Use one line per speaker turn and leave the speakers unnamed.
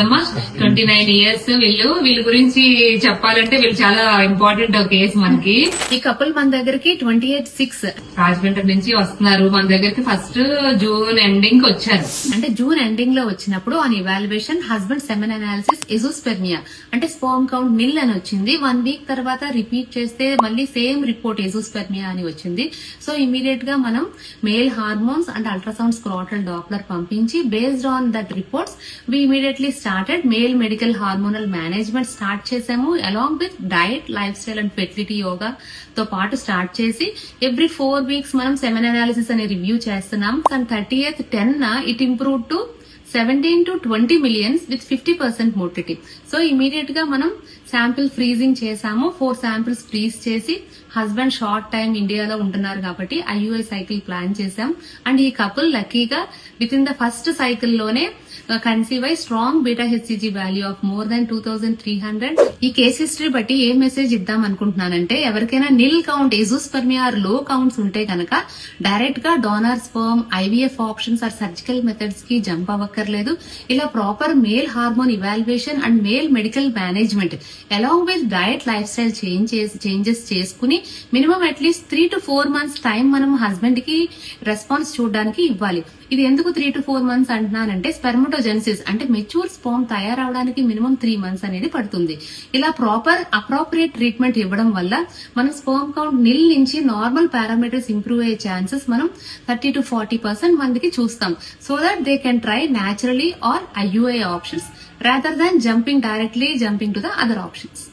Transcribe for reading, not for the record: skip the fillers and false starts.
29 years వీళ్ళ గురించి చెప్పాలంటే వీళ్ళు చాలా ఇంపార్టెంట్ కేసు మనకి.
ఈ కపుల్ మన దగ్గరికి 28/6
రాజమండ్రి నుంచి వస్తున్నారు. మన దగ్గరికి ఫస్ట్ జూన్ ఎండింగ్ వచ్చారు.
అంటే జూన్ ఎండింగ్ లో వచ్చినప్పుడు on evaluation husband semen analysis azoospermia అంటే స్పర్మ్ కౌంట్ నిల్ అని వచ్చింది. 1 వీక్ తర్వాత రిపీట్ చేస్తే మళ్ళీ సేమ్ రిపోర్ట్ ఎజోస్పెర్మియా అని వచ్చింది. సో ఇమీడియట్ గా మనం male hormones and ultrasound scrotal Doppler పంపించి based on that reports we immediately started male medical hormonal management start చేసాము. Along with diet, life style and fertility yoga తో పాటు స్టార్ట్ చేసి ఎవ్రీ 4 వీక్స్ మనం సెమెన్ అనాలిసిస్ అనే review చేస్తున్నాం. కానీ 30th 10 it improve to 17 to 20 millions with 50% mortality. So immediate గా మనం శాంపిల్ ఫ్రీజింగ్ చేసాము. 4 శాంపిల్స్ ఫ్రీజ్ చేసి హస్బెండ్ షార్ట్ టైం ఇండియాలో ఉంటున్నారు కాబట్టి IUI సైకిల్ ప్లాన్ చేసాం. అండ్ ఈ కపుల్ లక్కీగా with in the first cycle లోనే కన్సీవ్ అయి strong beta HCG value of more than 2300. ఈ కేస్ హిస్టరీ బట్టి ఏ మెసేజ్ ఇద్దాం అనుకుంటున్నానంటే ఎవరికైనా nil count, azoospermia or low counts ఉంటే కనుక డైరెక్ట్ గా donor sperm, IVF options or surgical methods కి జంప్ అవ్వక్కర్లేదు. ఇలా proper male hormone evaluation and male medical management along with diet, life style changes చేసుకుని minimum at least 3 to 4 months time మనం husband కి response చూడడానికి ఇవ్వాలి. ఇది ఎందుకు 3 to 4 months అంటున్నానంటే స్పెర్మటోజెనిసిస్ అంటే మెచ్యూర్ స్పర్మ్ తయారవడానికి మినిమం 3 months అనేది పడుతుంది. ఇలా ప్రాపర్ అప్రోప్రియేట్ ట్రీట్మెంట్ ఇవ్వడం వల్ల మనం స్పర్మ్ కౌంట్ నిల్ నుంచి నార్మల్ పారామీటర్స్ ఇంప్రూవ్ అయ్యే ఛాన్సెస్ మనం 30 to 40% మందికి చూస్తాం. So that they can try naturally or IUI options rather than jumping to the other options.